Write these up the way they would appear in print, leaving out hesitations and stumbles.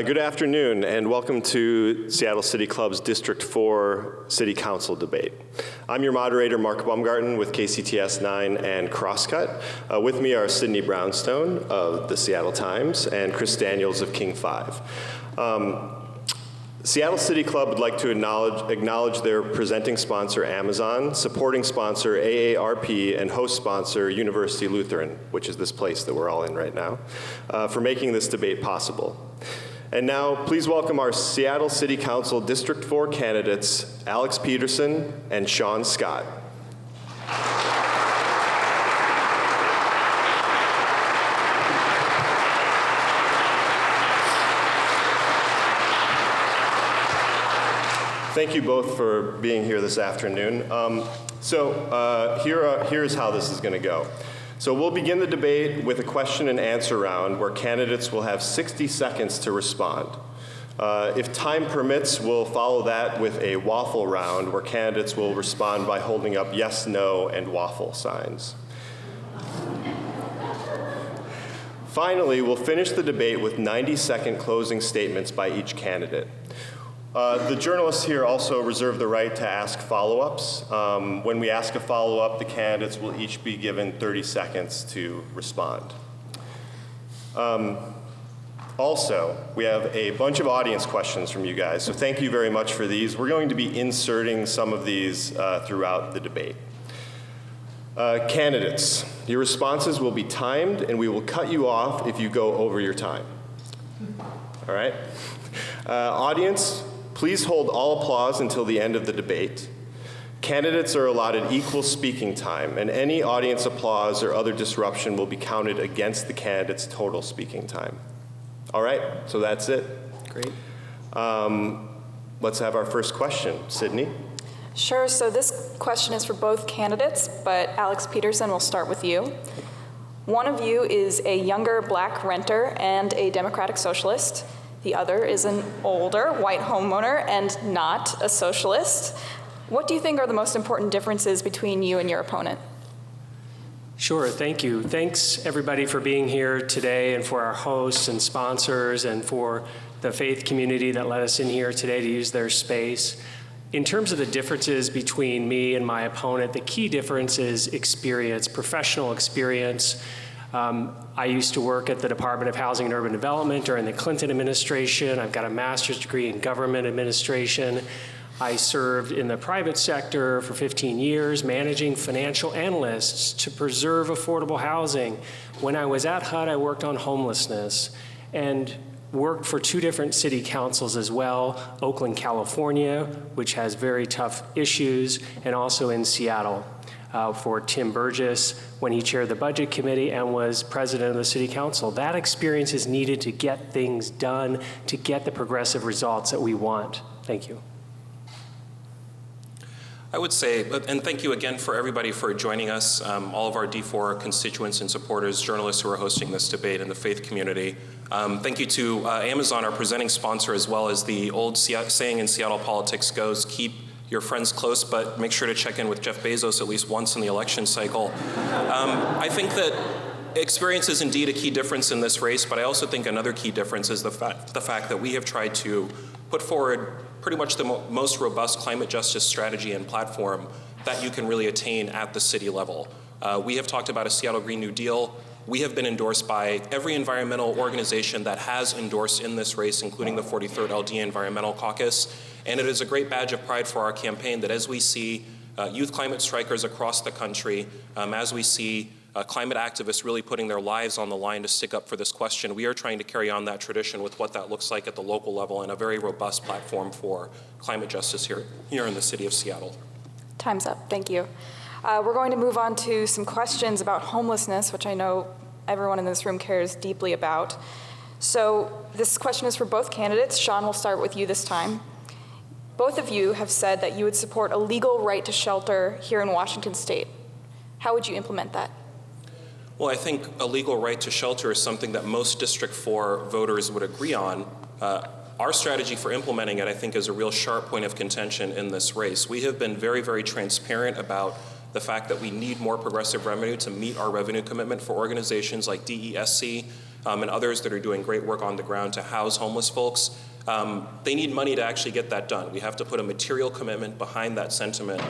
Good afternoon, and welcome to Seattle City Club's District 4 City Council debate. I'm your moderator, Mark Baumgarten, with KCTS 9 and Crosscut. With me are Sydney Brownstone of the Seattle Times and Chris Daniels of King 5. Seattle City Club would like to acknowledge their presenting sponsor, Amazon, supporting sponsor, AARP, and host sponsor, University Lutheran, which is this place that we're all in right now, for making this debate possible. And now, please welcome our Seattle City Council District 4 candidates, Alex Pedersen and Shaun Scott. Thank you both for being here this afternoon. Here's how this is going to go. So we'll begin the debate with a question and answer round where candidates will have 60 seconds to respond. If time permits, we'll follow that with a waffle round where candidates will respond by holding up yes, no, and waffle signs. Finally, we'll finish the debate with 90-second closing statements by each candidate. The journalists here also reserve the right to ask follow-ups. When we ask a follow-up, the candidates will each be given 30 seconds to respond. Also, we have a bunch of audience questions from you guys, so thank you very much for these. We're going to be inserting some of these throughout the debate. Candidates, your responses will be timed, and we will cut you off if you go over your time. All right? Audience, please hold all applause until the end of the debate. Candidates are allotted equal speaking time, and any audience applause or other disruption will be counted against the candidate's total speaking time. All right, so that's it. Great. Let's have our first question. Sydney? Sure, so this question is for both candidates, but Alex Pedersen, we'll start with you. One of you is a younger black renter and a Democratic socialist. The other is an older white homeowner and not a socialist. What do you think are the most important differences between you and your opponent? Sure, thank you. Thanks everybody for being here today, and for our hosts and sponsors, and for the faith community that let us in here today to use their space. In terms of the differences between me and my opponent, the key difference is experience, professional experience. I used to work at the Department of Housing and Urban Development during the Clinton administration. I've got a master's degree in government administration. I served in the private sector for 15 years, managing financial analysts to preserve affordable housing. When I was at HUD, I worked on homelessness and worked for 2 different city councils as well, Oakland, California, which has very tough issues, and also in Seattle. For Tim Burgess when he chaired the budget committee and was president of the city council. That experience is needed to get things done, to get the progressive results that we want. Thank you. I would say, and thank you again for everybody for joining us, all of our D4 constituents and supporters, journalists who are hosting this debate, and the faith community. Thank you to Amazon, our presenting sponsor, as well as the old saying in Seattle politics goes, keep your friends close, but make sure to check in with Jeff Bezos at least once in the election cycle. I think that experience is indeed a key difference in this race, but I also think another key difference is the fact that we have tried to put forward pretty much the most robust climate justice strategy and platform that you can really attain at the city level. We have talked about a Seattle Green New Deal. We have been endorsed by every environmental organization that has endorsed in this race, including the 43rd LD Environmental Caucus. And it is a great badge of pride for our campaign that as we see youth climate strikers across the country, as we see climate activists really putting their lives on the line to stick up for this question, we are trying to carry on that tradition with what that looks like at the local level and a very robust platform for climate justice here in the city of Seattle. Time's up, thank you. We're going to move on to some questions about homelessness, which I know everyone in this room cares deeply about. So this question is for both candidates. Shaun, we'll start with you this time. Both of you have said that you would support a legal right to shelter here in Washington State. How would you implement that? Well, I think a legal right to shelter is something that most District 4 voters would agree on. Our strategy for implementing it, I think, is a real sharp point of contention in this race. We have been very, very transparent about the fact that we need more progressive revenue to meet our revenue commitment for organizations like DESC and others that are doing great work on the ground to house homeless folks. They need money to actually get that done. We have to put a material commitment behind that sentiment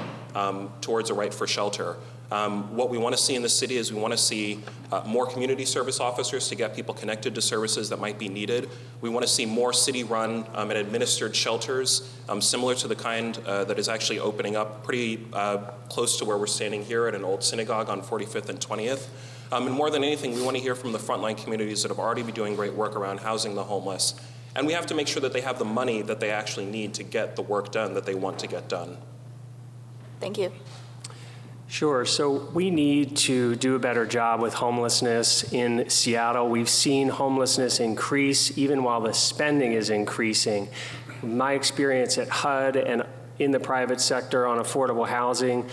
towards a right for shelter. What we want to see in the city is we want to see more community service officers to get people connected to services that might be needed. We want to see more city-run and administered shelters, similar to the kind that is actually opening up pretty close to where we're standing here at an old synagogue on 45th and 20th. And more than anything, we want to hear from the frontline communities that have already been doing great work around housing the homeless. And we have to make sure that they have the money that they actually need to get the work done that they want to get done. Thank you. Sure. So we need to do a better job with homelessness in Seattle. We've seen homelessness increase even while the spending is increasing. My experience at HUD and in the private sector on affordable housing,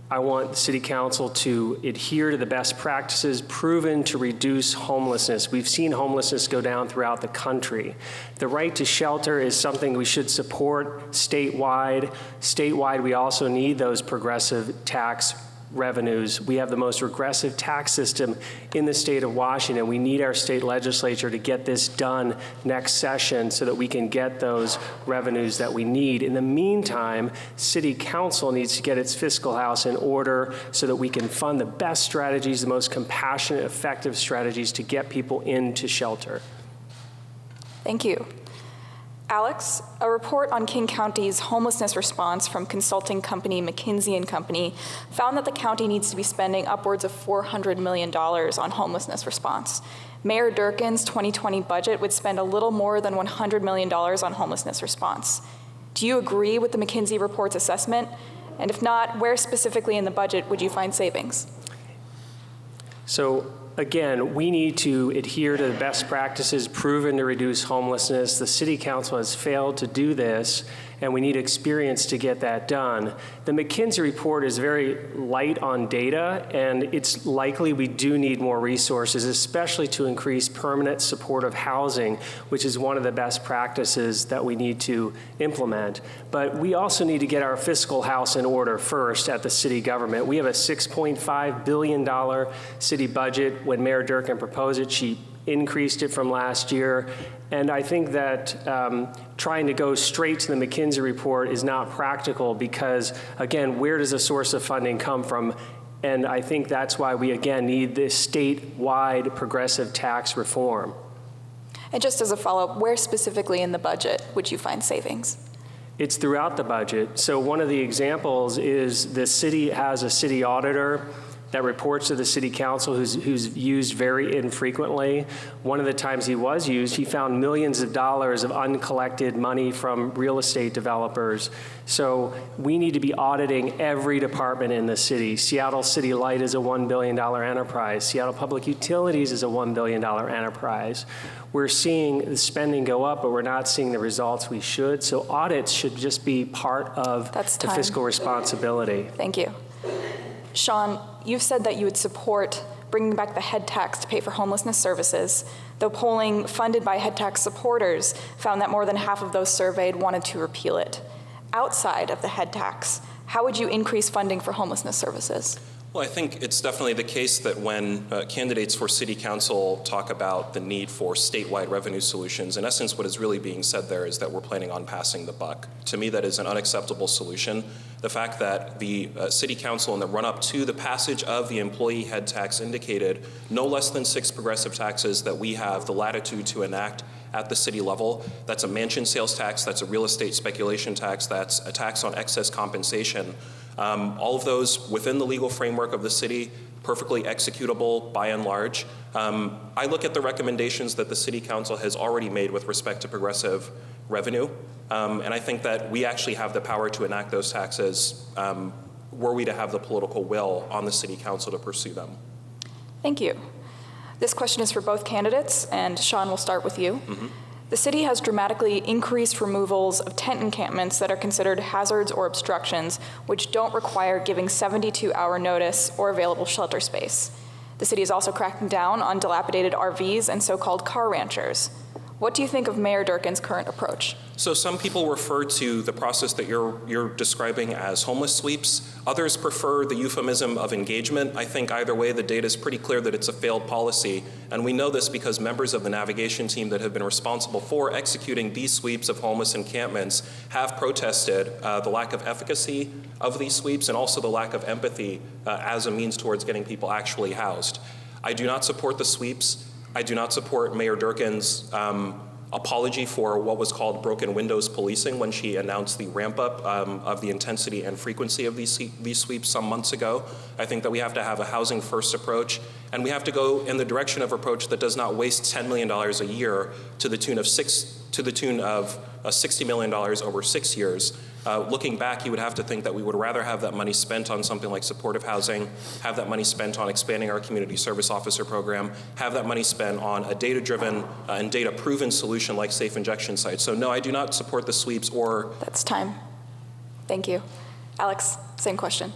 I want the City Council to adhere to the best practices proven to reduce homelessness. We've seen homelessness go down throughout the country. The right to shelter is something we should support statewide. Statewide, we also need those progressive tax revenues. We have the most regressive tax system in the state of Washington. We need our state legislature to get this done next session so that we can get those revenues that we need. In the meantime, City Council needs to get its fiscal house in order so that we can fund the best strategies, the most compassionate, effective strategies to get people into shelter. Thank you. Alex, a report on King County's homelessness response from consulting company McKinsey & Company found that the county needs to be spending upwards of $400 million on homelessness response. Mayor Durkin's 2020 budget would spend a little more than $100 million on homelessness response. Do you agree with the McKinsey report's assessment? And if not, where specifically in the budget would you find savings? So again, we need to adhere to the best practices proven to reduce homelessness. The City Council has failed to do this, and we need experience to get that done. The McKinsey report is very light on data, and it's likely we do need more resources, especially to increase permanent supportive housing, which is one of the best practices that we need to implement. But we also need to get our fiscal house in order first at the city government. We have a $6.5 billion city budget. When Mayor Durkin proposed it, she increased it from last year. And I think that trying to go straight to the McKinsey report is not practical because, again, where does the source of funding come from? And I think that's why we, again, need this statewide progressive tax reform. And just as a follow-up, where specifically in the budget would you find savings? It's throughout the budget. So one of the examples is the city has a city auditor that reports to the City Council who's used very infrequently. One of the times he was used, he found millions of dollars of uncollected money from real estate developers. So we need to be auditing every department in the city. Seattle City Light is a $1 billion enterprise. Seattle Public Utilities is a $1 billion enterprise. We're seeing the spending go up, but we're not seeing the results we should. So audits should just be part of the fiscal responsibility. Thank you. Shaun, you've said that you would support bringing back the head tax to pay for homelessness services, though polling funded by head tax supporters found that more than half of those surveyed wanted to repeal it. Outside of the head tax, how would you increase funding for homelessness services? Well, I think it's definitely the case that when candidates for City Council talk about the need for statewide revenue solutions, in essence, what is really being said there is that we're planning on passing the buck. To me, that is an unacceptable solution. The fact that the City Council in the run-up to the passage of the employee head tax indicated no less than 6 progressive taxes that we have the latitude to enact at the city level. That's a mansion sales tax, that's a real estate speculation tax, that's a tax on excess compensation. All of those within the legal framework of the city, perfectly executable by and large. I look at the recommendations that the City Council has already made with respect to progressive revenue, and I think that we actually have the power to enact those taxes were we to have the political will on the City Council to pursue them. Thank you. This question is for both candidates, and Shaun, we'll start with you. The city has dramatically increased removals of tent encampments that are considered hazards or obstructions, which don't require giving 72-hour notice or available shelter space. The city is also cracking down on dilapidated RVs and so-called car ranchers. What do you think of Mayor Durkin's current approach? So some people refer to the process that you're describing as homeless sweeps. Others prefer the euphemism of engagement. I think either way, the data is pretty clear that it's a failed policy. And we know this because members of the navigation team that have been responsible for executing these sweeps of homeless encampments have protested the lack of efficacy of these sweeps and also the lack of empathy as a means towards getting people actually housed. I do not support the sweeps. I do not support Mayor Durkin's apology for what was called broken windows policing when she announced the ramp up of the intensity and frequency of these sweeps some months ago. I think that we have to have a housing first approach, and we have to go in the direction of approach that does not waste $10 million a year to the tune of $60 million over 6 years. Looking back, you would have to think that we would rather have that money spent on something like supportive housing, have that money spent on expanding our community service officer program, have that money spent on a data-driven and data-proven solution like safe injection sites. So no, I do not support the sweeps or... That's time. Thank you. Alex, same question.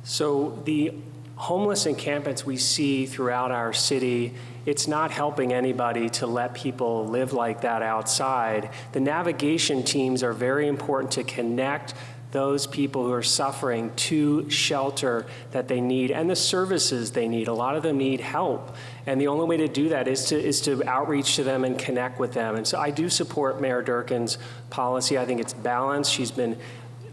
So the homeless encampments we see throughout our city, it's not helping anybody to let people live like that outside. The navigation teams are very important to connect those people who are suffering to shelter that they need and the services they need. A lot of them need help. And the only way to do that is to outreach to them and connect with them. And so I do support Mayor Durkin's policy. I think it's balanced. She's been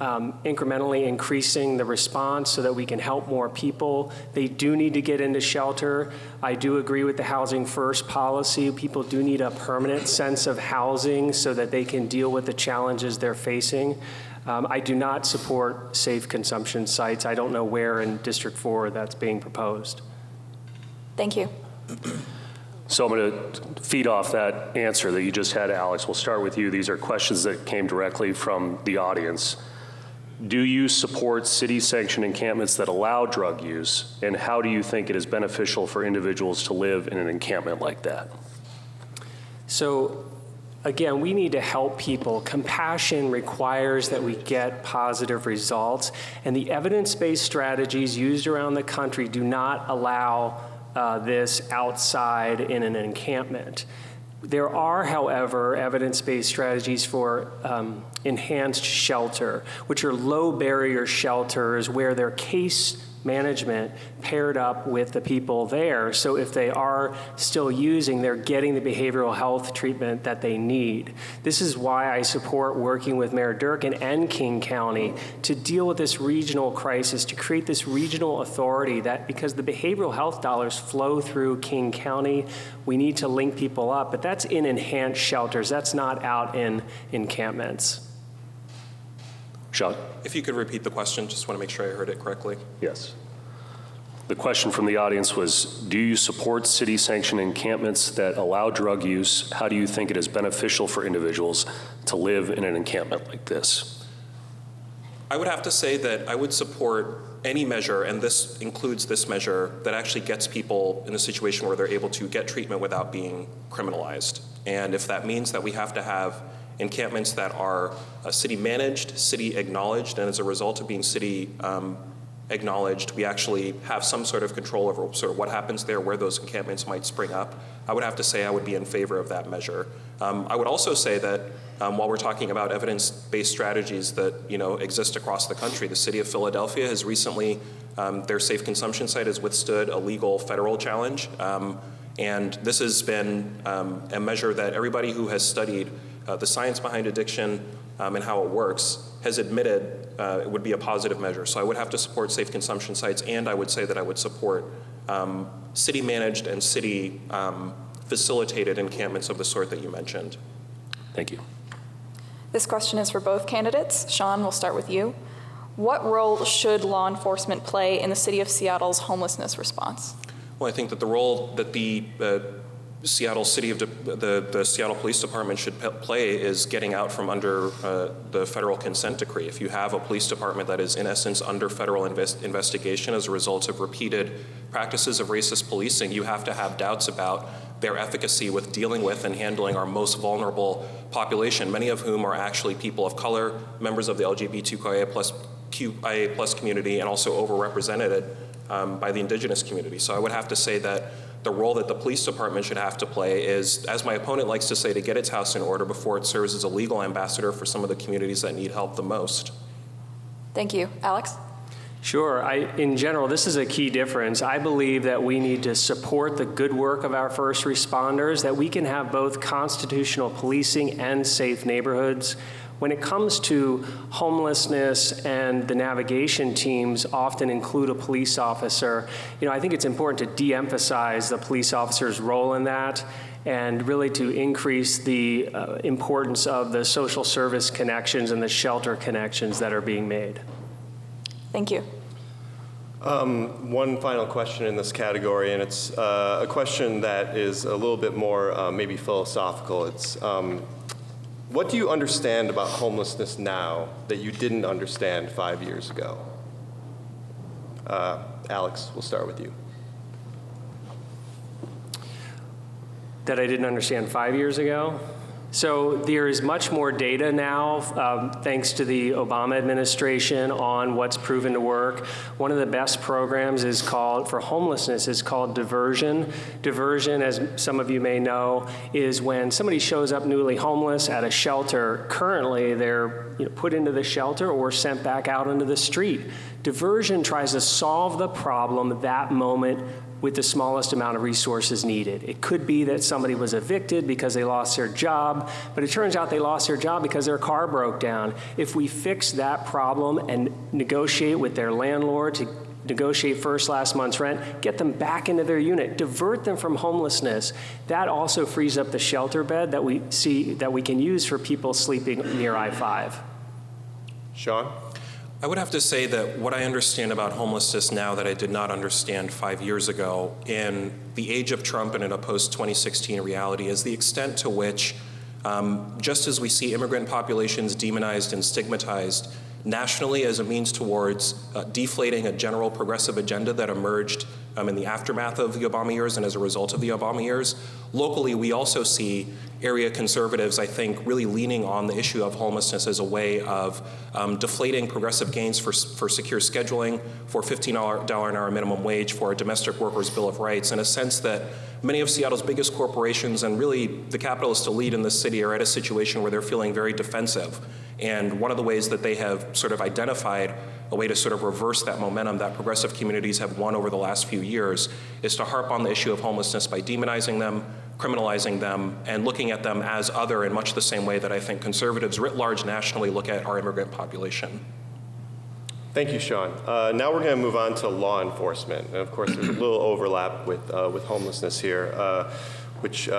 incrementally increasing the response so that we can help more people. They do need to get into shelter. I do agree with the housing first policy. People do need a permanent sense of housing so that they can deal with the challenges they're facing. I do not support safe consumption sites. I don't know where in District 4 that's being proposed. Thank you. So I'm going to feed off that answer that you just had, Alex. We'll start with you. These are questions that came directly from the audience. Do you support city-sanctioned encampments that allow drug use, and how do you think it is beneficial for individuals to live in an encampment like that? So again, we need to help people. Compassion requires that we get positive results, and the evidence-based strategies used around the country do not allow this outside in an encampment. There are, however, evidence-based strategies for enhanced shelter, which are low-barrier shelters where their case management paired up with the people there. So if they are still using, they're getting the behavioral health treatment that they need. This is why I support working with Mayor Durkin and King County to deal with this regional crisis, to create this regional authority that, because the behavioral health dollars flow through King County, we need to link people up, but that's in enhanced shelters. That's not out in encampments. Shaun? If you could repeat the question, just want to make sure I heard it correctly. Yes. The question from the audience was, do you support city-sanctioned encampments that allow drug use? How do you think it is beneficial for individuals to live in an encampment like this? I would have to say that I would support any measure, and this includes this measure, that actually gets people in a situation where they're able to get treatment without being criminalized. And if that means that we have to have encampments that are city managed, city acknowledged, and as a result of being city acknowledged, we actually have some sort of control over sort of what happens there, where those encampments might spring up, I would have to say I would be in favor of that measure. I would also say that while we're talking about evidence-based strategies that exist across the country, the city of Philadelphia has recently, their safe consumption site has withstood a legal federal challenge. And this has been a measure that everybody who has studied the science behind addiction and how it works has admitted it would be a positive measure. So I would have to support safe consumption sites, and I would say that I would support city managed and city facilitated encampments of the sort that you mentioned. Thank you. This question is for both candidates. Shaun, we'll start with you. What role should law enforcement play in the city of Seattle's homelessness response? Well, I think that the role that the Seattle the Seattle Police Department should play is getting out from under the federal consent decree. If you have a police department that is in essence under federal investigation as a result of repeated practices of racist policing, you have to have doubts about their efficacy with dealing with and handling our most vulnerable population, many of whom are actually people of color, members of the LGBTQIA+ community, and also overrepresented by the indigenous community. So I would have to say that the role that the police department should have to play is, as my opponent likes to say, to get its house in order before it serves as a legal ambassador for some of the communities that need help the most. Thank you. Alex? Sure. In general, this is a key difference. I believe that we need to support the good work of our first responders, that we can have both constitutional policing and safe neighborhoods. When it comes to homelessness, and the navigation teams often include a police officer, I think it's important to de-emphasize the police officer's role in that, and really to increase the importance of the social service connections and the shelter connections that are being made. Thank you. One final question in this category, and it's a question that is a little bit more maybe philosophical. It's what do you understand about homelessness now that you didn't understand 5 years ago? Alex, we'll start with you. That I didn't understand 5 years ago? So there is much more data now, thanks to the Obama administration, on what's proven to work. One of the best programs for homelessness is called diversion. Diversion, as some of you may know, is when somebody shows up newly homeless at a shelter. Currently, they're put into the shelter or sent back out into the street. Diversion tries to solve the problem that moment with the smallest amount of resources needed. It could be that somebody was evicted because they lost their job, but it turns out they lost their job because their car broke down. If we fix that problem and negotiate with their landlord to negotiate first, last month's rent, get them back into their unit, divert them from homelessness, that also frees up the shelter bed that we can use for people sleeping near I-5. Shaun? I would have to say that what I understand about homelessness now that I did not understand 5 years ago in the age of Trump and in a post-2016 reality is the extent to which, just as we see immigrant populations demonized and stigmatized nationally as a means towards deflating a general progressive agenda that emerged in the aftermath of the Obama years and as a result of the Obama years, locally we also see area conservatives, I think, really leaning on the issue of homelessness as a way of deflating progressive gains for secure scheduling, for $15 an hour minimum wage, for a domestic workers' bill of rights, in a sense that many of Seattle's biggest corporations and really the capitalist elite in the city are at a situation where they're feeling very defensive. And one of the ways that they have sort of identified a way to sort of reverse that momentum that progressive communities have won over the last few years is to harp on the issue of homelessness by demonizing them, criminalizing them, and looking at them as other in much the same way that I think conservatives writ large nationally look at our immigrant population. Thank you, Shaun. Now we're going to move on to law enforcement. And of course, there's a little overlap with homelessness here, which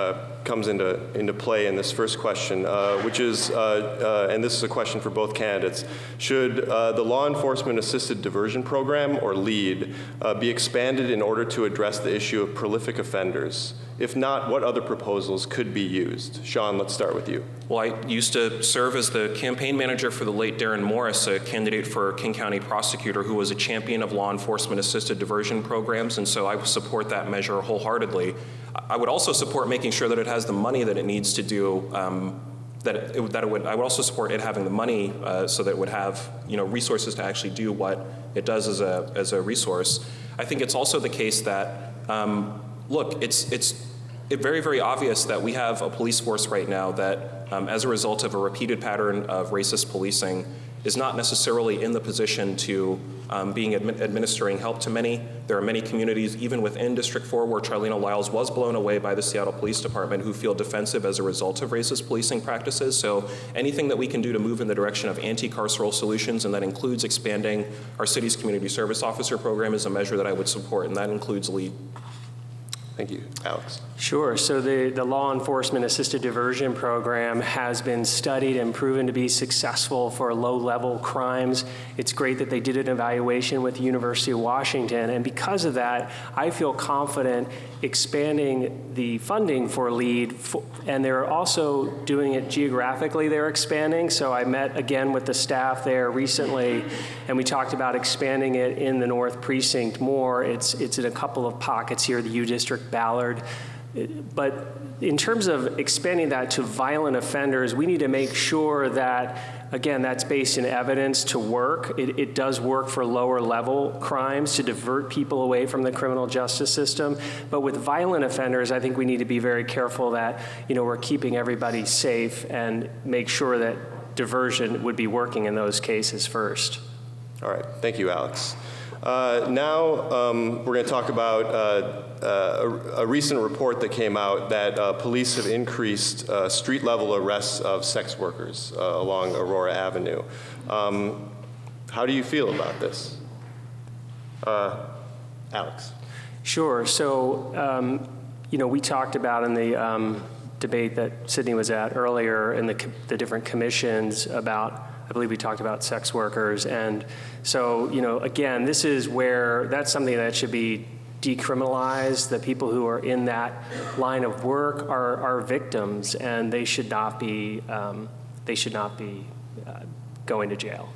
comes into play in this first question, which is, and this is a question for both candidates, should the Law Enforcement Assisted Diversion Program, or LEAD, be expanded in order to address the issue of prolific offenders? If not, what other proposals could be used? Shaun, let's start with you. Well, I used to serve as the campaign manager for the late Darren Morris, a candidate for King County prosecutor who was a champion of law enforcement assisted diversion programs, and so I would support that measure wholeheartedly. I would also support making sure that it has the money that it needs to do, I would also support it having the money so that it would have resources to actually do what it does as a resource. I think it's also the case that, look, it's very, very obvious that we have a police force right now that, as a result of a repeated pattern of racist policing, is not necessarily in the position to administering help to many. There are many communities, even within District 4, where Charlena Lyles was blown away by the Seattle Police Department, who feel defensive as a result of racist policing practices. So anything that we can do to move in the direction of anti-carceral solutions, and that includes expanding our city's community service officer program, is a measure that I would support, and that includes LEAD. Thank you. Alex. Sure. So the Law Enforcement Assisted Diversion Program has been studied and proven to be successful for low-level crimes. It's great that they did an evaluation with the University of Washington, and because of that, I feel confident expanding the funding for LEAD, and they're also doing it geographically. They're expanding. So I met again with the staff there recently, and we talked about expanding it in the North Precinct more. It's in a couple of pockets here, the U District, Ballard. But in terms of expanding that to violent offenders, we need to make sure that, again, that's based in evidence to work. It does work for lower level crimes to divert people away from the criminal justice system. But with violent offenders, I think we need to be very careful that, we're keeping everybody safe and make sure that diversion would be working in those cases first. All right. Thank you, Alex. Now we're going to talk about a recent report that came out that police have increased street-level arrests of sex workers along Aurora Avenue. How do you feel about this? Alex. Sure. So, we talked about in the debate that Sydney was at earlier in the different commissions about, I believe we talked about sex workers. And so, again, this is where that's something that should be decriminalized. The people who are in that line of work are victims, and they should not be going to jail.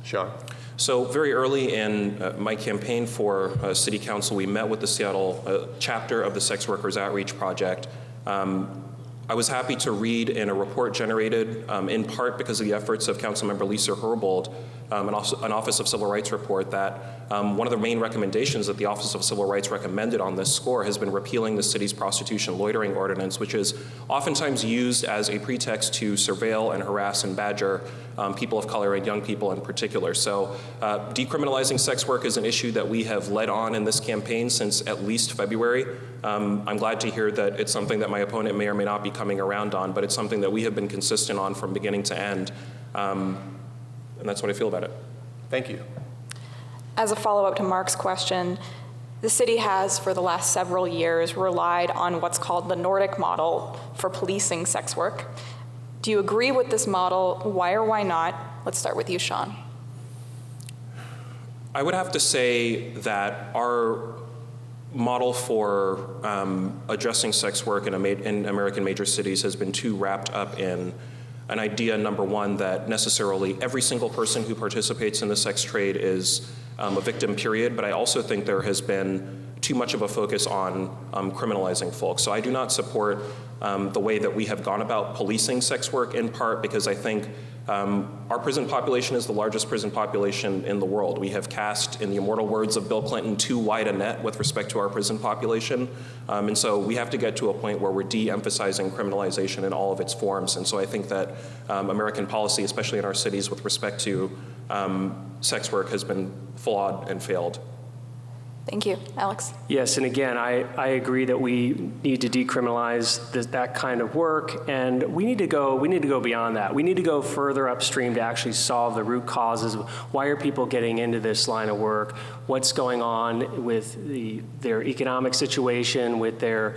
Shaun. So very early in my campaign for City Council, we met with the Seattle chapter of the Sex Workers Outreach Project. I was happy to read in a report generated in part because of the efforts of Councilmember Lisa Herbold, an Office of Civil Rights report, that one of the main recommendations that the Office of Civil Rights recommended on this score has been repealing the city's prostitution loitering ordinance, which is oftentimes used as a pretext to surveil and harass and badger people of color and young people in particular. So decriminalizing sex work is an issue that we have led on in this campaign since at least February. I'm glad to hear that it's something that my opponent may or may not be coming around on, but it's something that we have been consistent on from beginning to end. And that's what I feel about it. Thank you. As a follow-up to Mark's question, the city has, for the last several years, relied on what's called the Nordic model for policing sex work. Do you agree with this model? Why or why not? Let's start with you, Shaun. I would have to say that our model for addressing sex work in American major cities has been too wrapped up in an idea, number one, that necessarily every single person who participates in the sex trade is a victim, period. But I also think there has been too much of a focus on criminalizing folks. So I do not support the way that we have gone about policing sex work, in part because I think our prison population is the largest prison population in the world. We have cast, in the immortal words of Bill Clinton, too wide a net with respect to our prison population. And so we have to get to a point where we're de-emphasizing criminalization in all of its forms. And so I think that American policy, especially in our cities with respect to sex work, has been flawed and failed. Thank you. Alex? Yes, and again, I agree that we need to decriminalize that kind of work, and we need to go beyond that. We need to go further upstream to actually solve the root causes of why are people getting into this line of work, what's going on with their economic situation, with their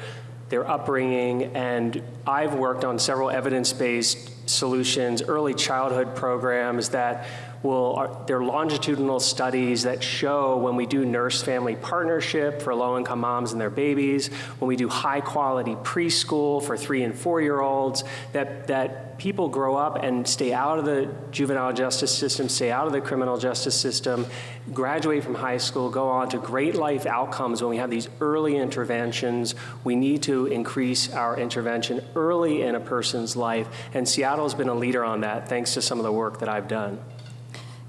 upbringing, and I've worked on several evidence-based solutions, early childhood programs that they're longitudinal studies that show when we do nurse-family partnership for low-income moms and their babies, when we do high-quality preschool for 3- and 4-year-olds, that people grow up and stay out of the juvenile justice system, stay out of the criminal justice system, graduate from high school, go on to great life outcomes when we have these early interventions. We need to increase our intervention early in a person's life, and Seattle's been a leader on that thanks to some of the work that I've done.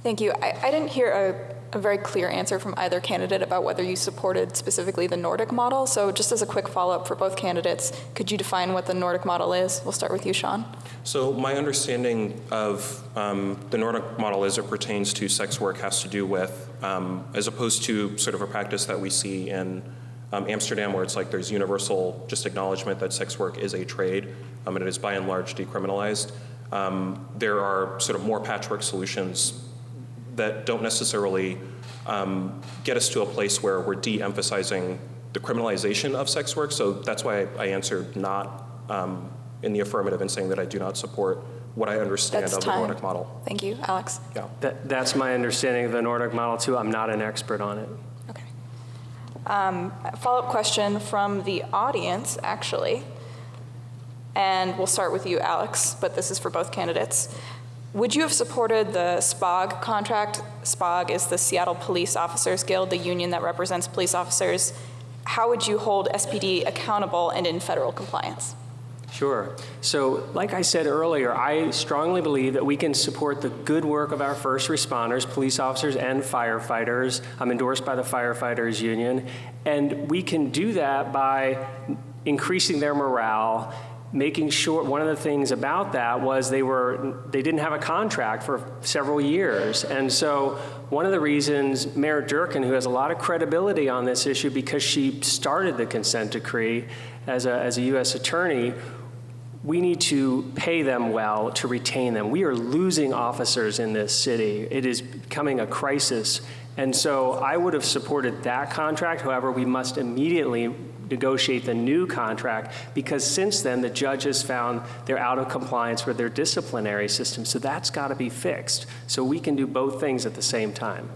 Thank you. I didn't hear a very clear answer from either candidate about whether you supported specifically the Nordic model. So just as a quick follow-up for both candidates, could you define what the Nordic model is? We'll start with you, Shaun. So my understanding of the Nordic model as it pertains to sex work has to do with, as opposed to sort of a practice that we see in Amsterdam, where it's like there's universal just acknowledgement that sex work is a trade, and it is by and large decriminalized. There are sort of more patchwork solutions that don't necessarily get us to a place where we're de-emphasizing the criminalization of sex work. So that's why I answered not in the affirmative in saying that I do not support what I understand That's of the Nordic model. Thank you, Alex. Yeah. That's my understanding of the Nordic model too. I'm not an expert on it. Okay. A follow-up question from the audience, actually. And we'll start with you, Alex, but this is for both candidates. Would you have supported the SPOG contract? SPOG is the Seattle Police Officers Guild, the union that represents police officers. How would you hold SPD accountable and in federal compliance? Sure. So like I said earlier, I strongly believe that we can support the good work of our first responders, police officers and firefighters. I'm endorsed by the Firefighters Union. And we can do that by increasing their morale, making sure. One of the things about that was they didn't have a contract for several years. And so one of the reasons Mayor Durkin, who has a lot of credibility on this issue because she started the consent decree as a U.S. attorney, we need to pay them well to retain them. We are losing officers in this city. It is becoming a crisis. And so I would have supported that contract. However, we must immediately negotiate the new contract because since then the judge has found they're out of compliance with their disciplinary system. So that's got to be fixed. So we can do both things at the same time.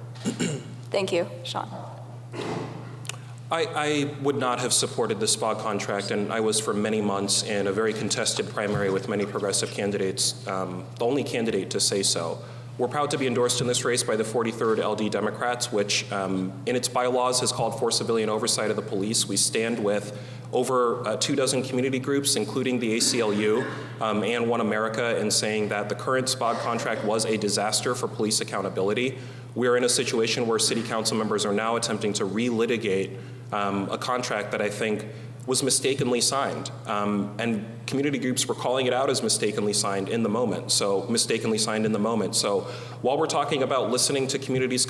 Thank you, Shaun. I would not have supported the SPOG contract, and I was for many months in a very contested primary with many progressive candidates, the only candidate to say so. We're proud to be endorsed in this race by the 43rd LD Democrats, which in its bylaws has called for civilian oversight of the police. We stand with over 24 community groups, including the ACLU and One America, in saying that the current SPOG contract was a disaster for police accountability. We're in a situation where city council members are now attempting to relitigate a contract that I think was mistakenly signed. And community groups were calling it out as mistakenly signed in the moment. So while we're talking about listening to communities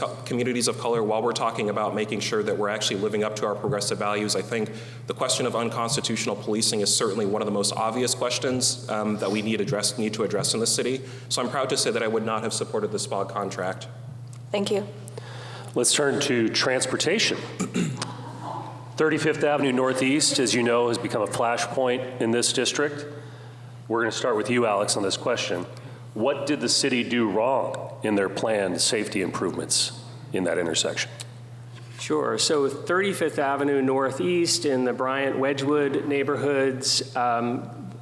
of color, while we're talking about making sure that we're actually living up to our progressive values, I think the question of unconstitutional policing is certainly one of the most obvious questions that we need to address in the city. So I'm proud to say that I would not have supported the SPOG contract. Thank you. Let's turn to transportation. 35th Avenue Northeast, as you know, has become a flashpoint in this district. We're going to start with you, Alex, on this question. What did the city do wrong in their planned safety improvements in that intersection? Sure. So 35th Avenue Northeast in the Bryant-Wedgwood neighborhoods,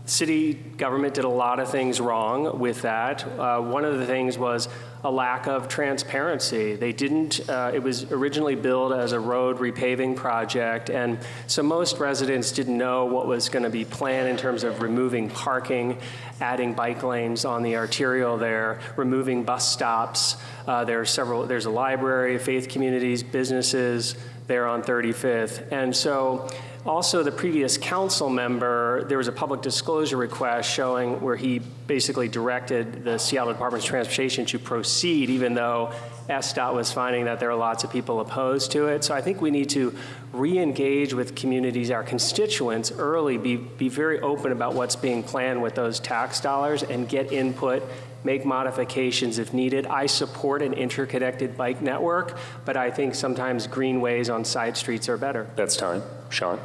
city government did a lot of things wrong with that. One of the things was a lack of transparency. They didn't, it was originally billed as a road repaving project, and so most residents didn't know what was going to be planned in terms of removing parking, adding bike lanes on the arterial there, removing bus stops. There's a library, faith communities, businesses there on 35th. And so also the previous council member, there was a public disclosure request showing where he basically directed the Seattle Department of Transportation to proceed, even though SDOT was finding that there are lots of people opposed to it. So I think we need to re-engage with communities, our constituents early, be very open about what's being planned with those tax dollars and get input, make modifications if needed. I support an interconnected bike network, but I think sometimes greenways on side streets are better. That's time. Shaun?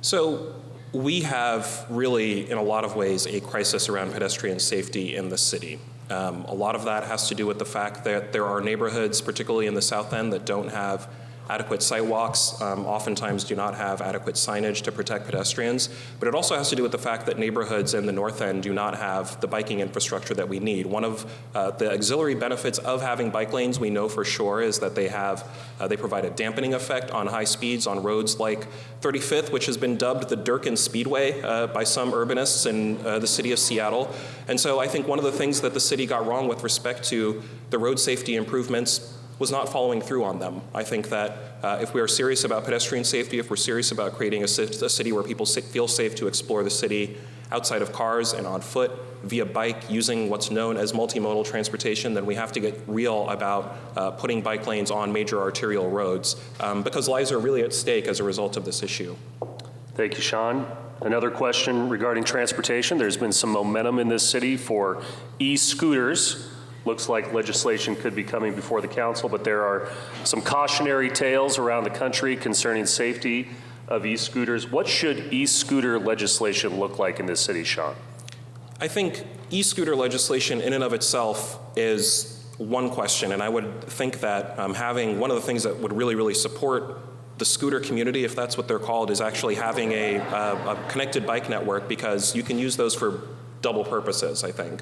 So we have really, in a lot of ways, a crisis around pedestrian safety in the city. A lot of that has to do with the fact that there are neighborhoods, particularly in the South End, that don't have adequate sidewalks, oftentimes do not have adequate signage to protect pedestrians. But it also has to do with the fact that neighborhoods in the North End do not have the biking infrastructure that we need. One of the auxiliary benefits of having bike lanes, we know for sure, is that they provide a dampening effect on high speeds on roads like 35th, which has been dubbed the Durkin Speedway by some urbanists in the city of Seattle. And so I think one of the things that the city got wrong with respect to the road safety improvements was not following through on them. I think that if we are serious about pedestrian safety, if we're serious about creating a city where people feel safe to explore the city outside of cars and on foot, via bike, using what's known as multimodal transportation, then we have to get real about putting bike lanes on major arterial roads because lives are really at stake as a result of this issue. Thank you, Shaun. Another question regarding transportation. There's been some momentum in this city for e-scooters. Looks like legislation could be coming before the council, but there are some cautionary tales around the country concerning safety of e-scooters. What should e-scooter legislation look like in this city, Shaun? I think e-scooter legislation in and of itself is one question, and I would think that having one of the things that would really support the scooter community, if that's what they're called, is actually having a connected bike network, because you can use those for double purposes, I think.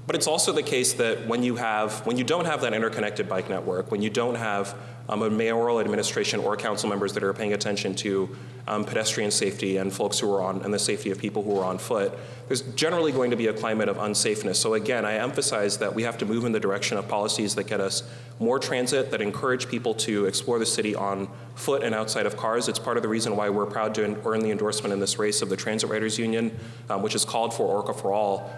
But it's also the case that when you don't have that interconnected bike network, when you don't have a mayoral administration or council members that are paying attention to pedestrian safety and folks who are and the safety of people who are on foot, there's generally going to be a climate of unsafeness. So again, I emphasize that we have to move in the direction of policies that get us more transit, that encourage people to explore the city on foot and outside of cars. It's part of the reason why we're proud to earn the endorsement in this race of the Transit Writers Union, which is called for Orca for All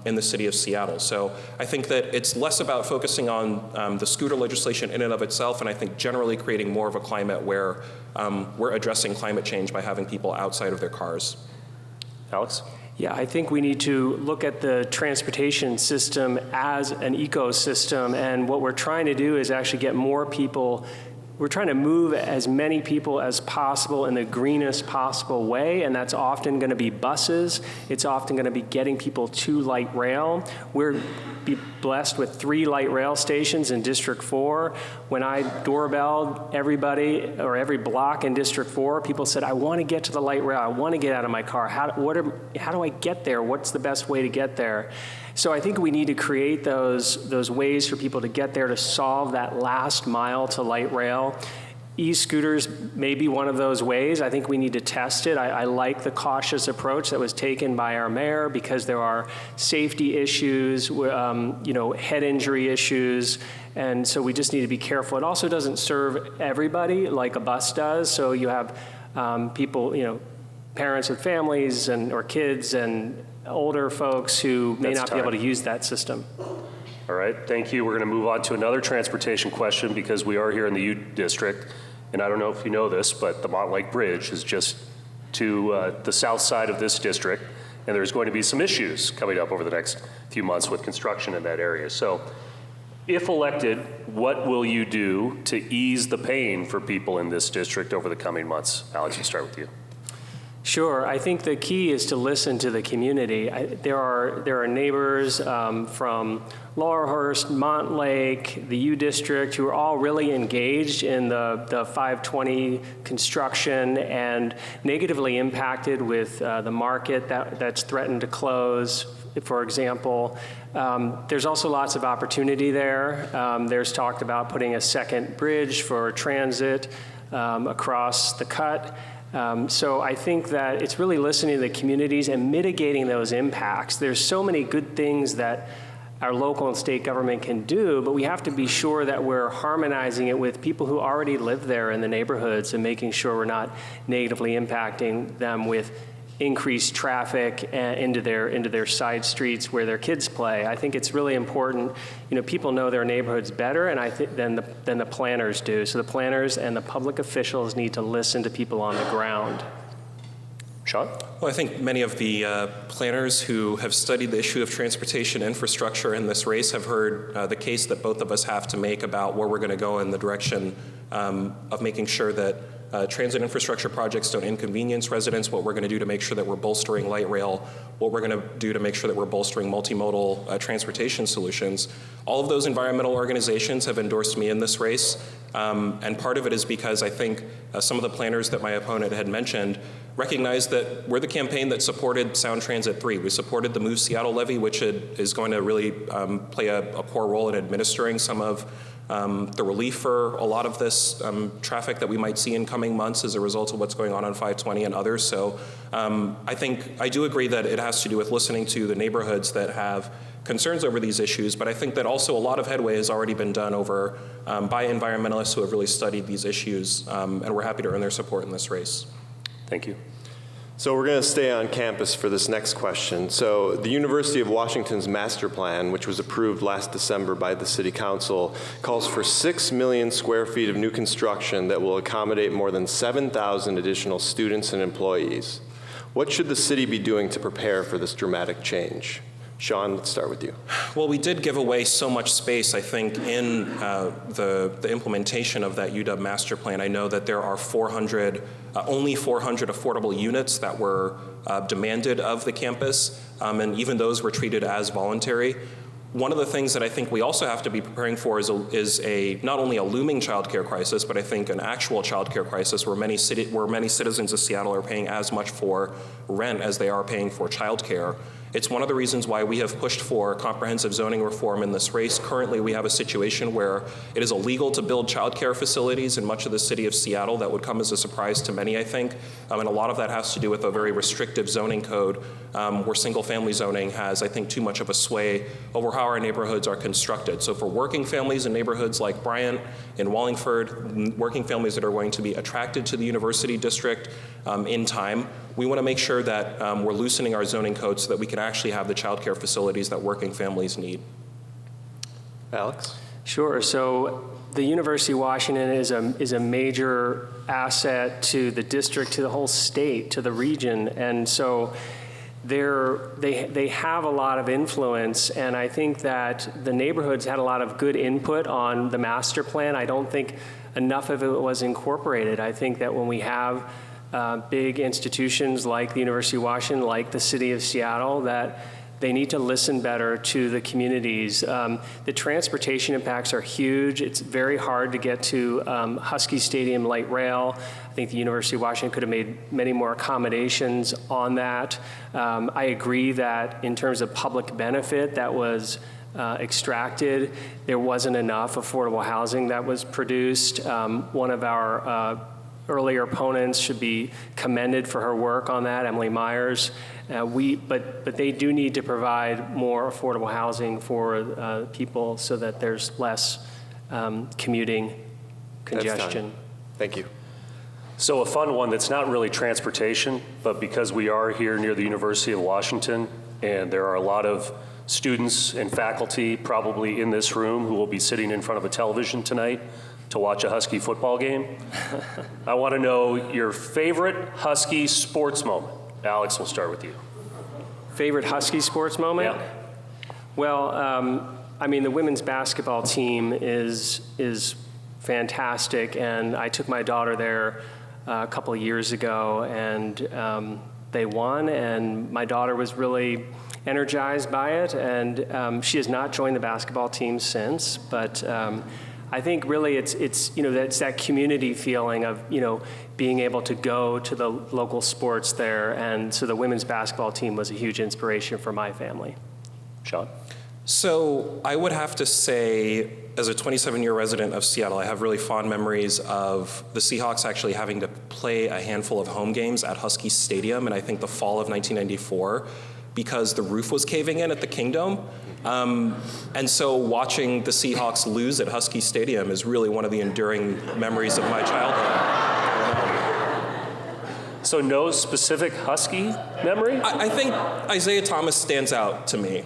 in the city of Seattle. So I think that it's less about focusing on the scooter legislation in and of itself, and I think generally creating more of a climate where we're addressing climate change by having people outside of their cars. Alex? Yeah, I think we need to look at the transportation system as an ecosystem, and what we're trying to do is actually get more people. We're trying to move as many people as possible in the greenest possible way, and that's often going to be buses. It's often going to be getting people to light rail. We're blessed with 3 light rail stations in District 4. When I doorbelled everybody, or every block in District 4, people said, I want to get to the light rail. I want to get out of my car. How do I get there? What's the best way to get there? So I think we need to create those ways for people to get there, to solve that last mile to light rail. E-scooters may be one of those ways. I think we need to test it. I like the cautious approach that was taken by our mayor, because there are safety issues, head injury issues, and so we just need to be careful. It also doesn't serve everybody like a bus does. So you have people, parents with families or kids and older folks who may not be able to use that system. All right, thank you. We're going to move on to another transportation question, because we are here in the U District. And I don't know if you know this, but the Montlake Bridge is just to the south side of this district. And there's going to be some issues coming up over the next few months with construction in that area. So if elected, what will you do to ease the pain for people in this district over the coming months? Alex, we'll start with you. Sure. I think the key is to listen to the community. There are neighbors from Laurelhurst, Montlake, the U District, who are all really engaged in the 520 construction and negatively impacted with the market that's threatened to close, for example. There's also lots of opportunity there. There's talked about putting a second bridge for transit across the cut. So I think that it's really listening to the communities and mitigating those impacts. There's so many good things that our local and state government can do, but we have to be sure that we're harmonizing it with people who already live there in the neighborhoods, and making sure we're not negatively impacting them with increased traffic into their side streets where their kids play. I think it's really important. People know their neighborhoods better, and I think than the planners do. So the planners and the public officials need to listen to people on the ground. Shaun? Well, I think many of the planners who have studied the issue of transportation infrastructure in this race have heard the case that both of us have to make about where we're going to go in the direction of making sure that transit infrastructure projects don't inconvenience residents, what we're going to do to make sure that we're bolstering light rail, what we're going to do to make sure that we're bolstering multimodal transportation solutions. All of those environmental organizations have endorsed me in this race, and part of it is because I think some of the planners that my opponent had mentioned recognize that we're the campaign that supported Sound Transit 3. We supported the Move Seattle levy, which is going to really play a core role in administering some of the relief for a lot of this traffic that we might see in coming months as a result of what's going on 520 and others. So I do agree that it has to do with listening to the neighborhoods that have concerns over these issues, but I think that also a lot of headway has already been done over by environmentalists who have really studied these issues, and we're happy to earn their support in this race. Thank you. So we're going to stay on campus for this next question. So the University of Washington's master plan, which was approved last December by the City Council, calls for 6 million square feet of new construction that will accommodate more than 7,000 additional students and employees. What should the city be doing to prepare for this dramatic change? Shaun, let's start with you. Well, we did give away so much space, I think, in the implementation of that UW master plan. I know that there are only 400 affordable units that were demanded of the campus, and even those were treated as voluntary. One of the things that I think we also have to be preparing for is not only a looming childcare crisis, but I think an actual childcare crisis where many citizens of Seattle are paying as much for rent as they are paying for childcare. It's one of the reasons why we have pushed for comprehensive zoning reform in this race. Currently, we have a situation where it is illegal to build childcare facilities in much of the city of Seattle. That would come as a surprise to many, I think. And a lot of that has to do with a very restrictive zoning code where single-family zoning has, I think, too much of a sway over how our neighborhoods are constructed. So for working families in neighborhoods like Bryant, in Wallingford, working families that are going to be attracted to the university district in time, we want to make sure that we're loosening our zoning code so that we can actually have the childcare facilities that working families need. Alex? Sure. So the University of Washington is a major asset to the district, to the whole state, to the region, and so they have a lot of influence, and I think that the neighborhoods had a lot of good input on the master plan. I don't think enough of it was incorporated. I think that when we have big institutions like the University of Washington, like the city of Seattle, that they need to listen better to the communities. The transportation impacts are huge. It's very hard to get to Husky Stadium light rail. I think the University of Washington could have made many more accommodations on that. I agree that in terms of public benefit that was extracted, there wasn't enough affordable housing that was produced. One of our earlier opponents should be commended for her work on that, Emily Myers. But they do need to provide more affordable housing for people so that there's less commuting congestion. Thank you. So a fun one that's not really transportation, but because we are here near the University of Washington, and there are a lot of students and faculty probably in this room who will be sitting in front of a television tonight to watch a Husky football game. I want to know your favorite Husky sports moment. Alex, we'll start with you. Favorite Husky sports moment? Yeah. Well, I mean, the women's basketball team is fantastic, and I took my daughter there a couple of years ago, and they won, and my daughter was really energized by it, and she has not joined the basketball team since, but I think really it's that community feeling of being able to go to the local sports there, and so the women's basketball team was a huge inspiration for my family. Shaun? So I would have to say, as a 27-year resident of Seattle, I have really fond memories of the Seahawks actually having to play a handful of home games at Husky Stadium in I think the fall of 1994 because the roof was caving in at the Kingdome. And so watching the Seahawks lose at Husky Stadium is really one of the enduring memories of my childhood. So no specific Husky memory? I think Isaiah Thomas stands out to me.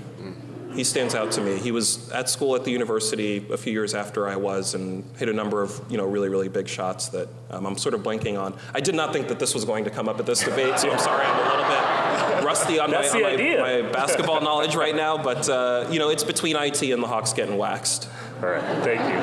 He stands out to me. He was at school at the university a few years after I was and hit a number of really, really big shots that I'm sort of blanking on. I did not think that this was going to come up at this debate, so I'm sorry I'm a little bit rusty on my basketball knowledge right now, but it's between IT and the Hawks getting waxed. All right, thank you.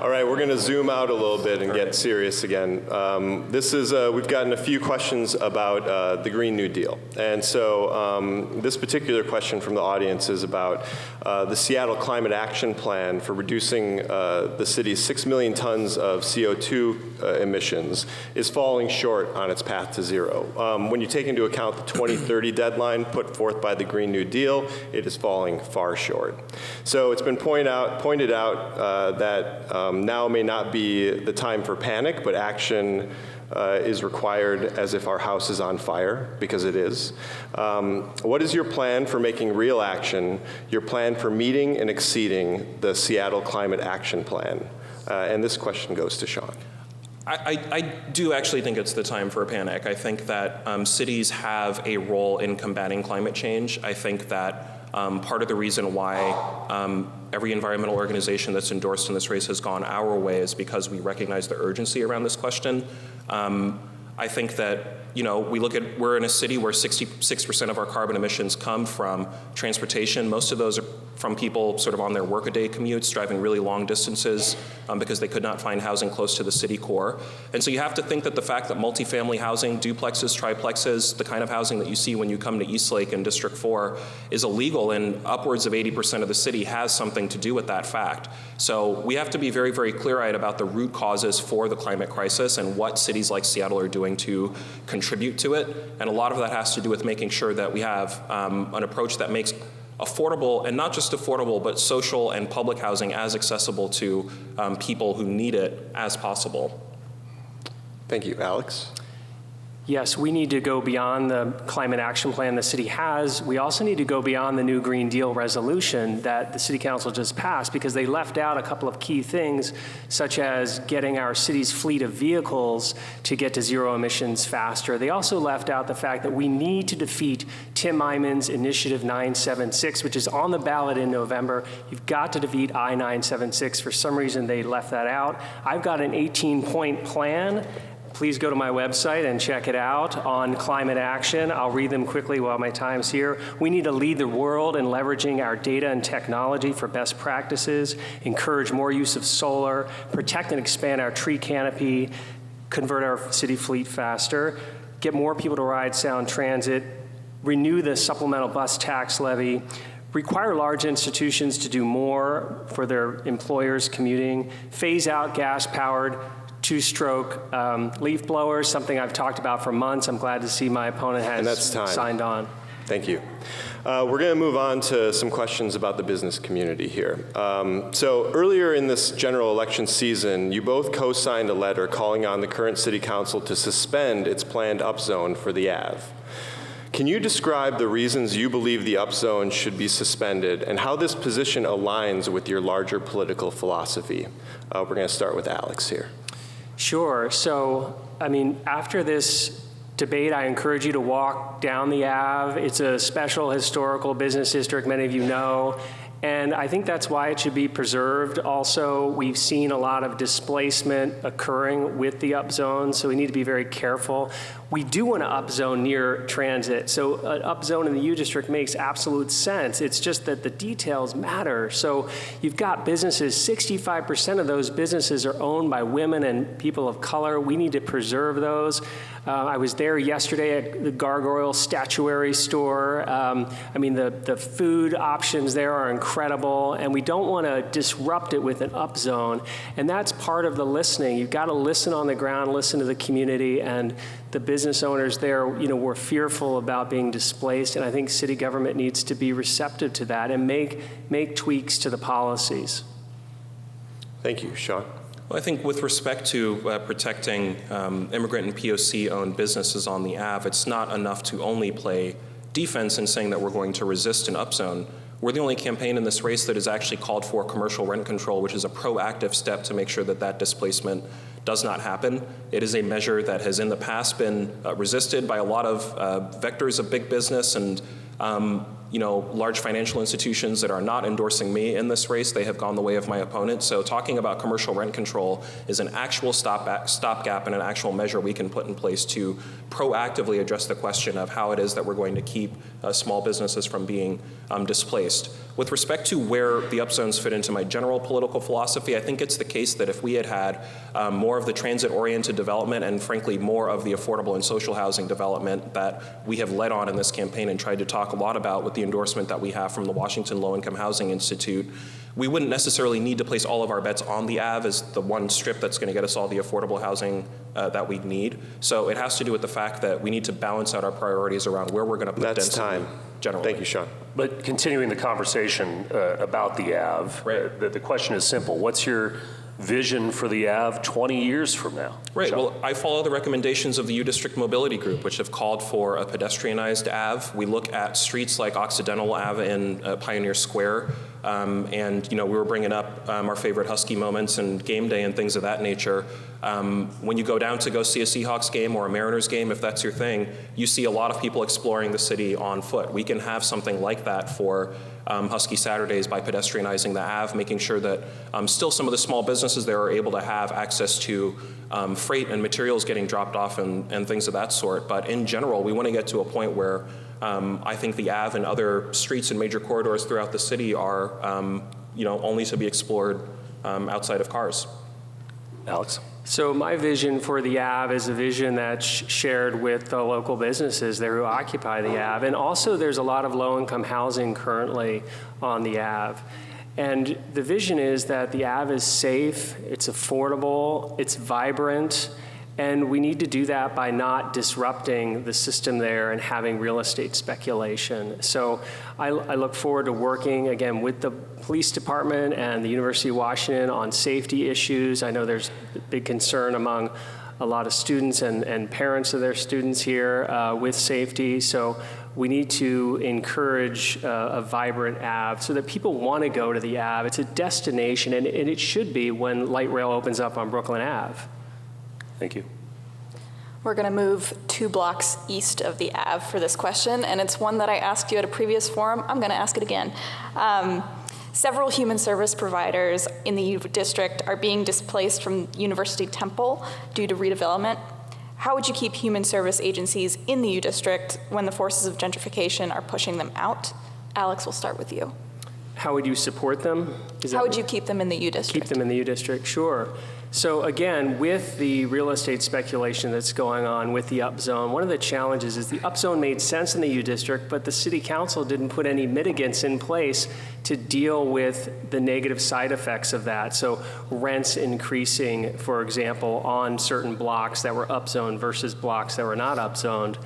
All right, we're going to zoom out a little bit and get serious again. We've gotten a few questions about the Green New Deal. And so this particular question from the audience is about the Seattle Climate Action Plan for reducing the city's 6 million tons of CO2 emissions is falling short on its path to zero. When you take into account the 2030 deadline put forth by the Green New Deal, it is falling far short. So it's been pointed out that now may not be the time for panic, but action is required as if our house is on fire, because it is. What is your plan for making real action, your plan for meeting and exceeding the Seattle Climate Action Plan? And this question goes to Shaun. I do actually think it's the time for a panic. I think that cities have a role in combating climate change. I think that part of the reason why every environmental organization that's endorsed in this race has gone our way is because we recognize the urgency around this question. I think that we're in a city where 66% of our carbon emissions come from transportation. Most of those are from people sort of on their workaday commutes, driving really long distances because they could not find housing close to the city core. And so you have to think that the fact that multifamily housing, duplexes, triplexes, the kind of housing that you see when you come to Eastlake and District 4 is illegal, and upwards of 80% of the city has something to do with that fact. So we have to be very, very clear-eyed about the root causes for the climate crisis and what cities like Seattle are doing to contribute to it. And a lot of that has to do with making sure that we have an approach that makes affordable, and not just affordable, but social and public housing as accessible to people who need it as possible. Thank you. Alex? Yes, we need to go beyond the climate action plan the city has. We also need to go beyond the new Green Deal resolution that the City Council just passed, because they left out a couple of key things, such as getting our city's fleet of vehicles to get to zero emissions faster. They also left out the fact that we need to defeat Tim Eyman's Initiative 976, which is on the ballot in November. You've got to defeat I-976. For some reason, they left that out. I've got an 18-point plan. Please go to my website and check it out on climate action. I'll read them quickly while my time's here. We need to lead the world in leveraging our data and technology for best practices, encourage more use of solar, protect and expand our tree canopy, convert our city fleet faster, get more people to ride sound transit, renew the supplemental bus tax levy, require large institutions to do more for their employers commuting, phase out gas-powered two-stroke leaf blowers, something I've talked about for months. I'm glad to see my opponent has signed on. Thank you. We're going to move on to some questions about the business community here. So earlier in this general election season, you both co-signed a letter calling on the current city council to suspend its planned upzone for the Ave. Can you describe the reasons you believe the upzone should be suspended and how this position aligns with your larger political philosophy? We're going to start with Alex here. Sure. So, after this debate, I encourage you to walk down the Ave. It's a special historical business district, many of you know, and I think that's why it should be preserved. Also, we've seen a lot of displacement occurring with the upzone, so we need to be very careful. We do want to upzone near transit, so an upzone in the U district makes absolute sense. It's just that the details matter. So you've got businesses, 65% of those businesses are owned by women and people of color. We need to preserve those. I was there yesterday at the Gargoyle Statuary Store. The food options there are incredible, and we don't want to disrupt it with an upzone. And that's part of the listening. You've got to listen on the ground, listen to the community, and the business owners there, were fearful about being displaced, and I think city government needs to be receptive to that and make tweaks to the policies. Thank you. Shaun? Well, I think with respect to protecting immigrant and POC-owned businesses on the Ave, it's not enough to only play defense in saying that we're going to resist an upzone. We're the only campaign in this race that has actually called for commercial rent control, which is a proactive step to make sure that that displacement does not happen. It is a measure that has in the past been resisted by a lot of vectors of big business and large financial institutions that are not endorsing me in this race. They have gone the way of my opponent. So talking about commercial rent control is an actual stopgap and an actual measure we can put in place to proactively address the question of how it is that we're going to keep small businesses from being displaced. With respect to where the upzones fit into my general political philosophy, I think it's the case that if we had more of the transit-oriented development and frankly more of the affordable and social housing development that we have led on in this campaign and tried to talk a lot about with the endorsement that we have from the Washington Low-Income Housing Institute, we wouldn't necessarily need to place all of our bets on the Ave as the one strip that's going to get us all the affordable housing that we need. So it has to do with the fact that we need to balance out our priorities around where we're going to put density. That's time. Generally. Thank you, Shaun. But continuing the conversation about the Ave, right. The question is simple. What's your vision for the Ave 20 years from now? Right. Shaun? Well, I follow the recommendations of the U District Mobility Group, which have called for a pedestrianized Ave. We look at streets like Occidental Ave in Pioneer Square, and we were bringing up our favorite Husky moments and game day and things of that nature. When you go down to go see a Seahawks game or a Mariners game, if that's your thing, you see a lot of people exploring the city on foot. We can have something like that for Husky Saturdays by pedestrianizing the Ave, making sure that still some of the small businesses there are able to have access to freight and materials getting dropped off and things of that sort. But in general, we want to get to a point where I think the Ave and other streets and major corridors throughout the city are only to be explored outside of cars. Alex? So my vision for the Ave is a vision that's shared with the local businesses there who occupy the Ave. And also there's a lot of low-income housing currently on the Ave. And the vision is that the Ave is safe, it's affordable, it's vibrant, and we need to do that by not disrupting the system there and having real estate speculation. So I look forward to working, again, with the police department and the University of Washington on safety issues. I know there's big concern among a lot of students and parents of their students here with safety. So we need to encourage a vibrant Ave so that people want to go to the Ave. It's a destination, and it should be when light rail opens up on Brooklyn Ave. Thank you. We're going to move 2 blocks east of the Ave for this question, and it's one that I asked you at a previous forum. I'm going to ask it again. Several human service providers in the U district are being displaced from University Temple due to redevelopment. How would you keep human service agencies in the U district when the forces of gentrification are pushing them out? Alex, we'll start with you. How would you support them? How would you keep them in the U district? Keep them in the U district, sure. So again, with the real estate speculation that's going on with the upzone, one of the challenges is the upzone made sense in the U district, but the city council didn't put any mitigants in place to deal with the negative side effects of that. So rents increasing, for example, on certain blocks that were upzoned versus blocks that were not upzoned.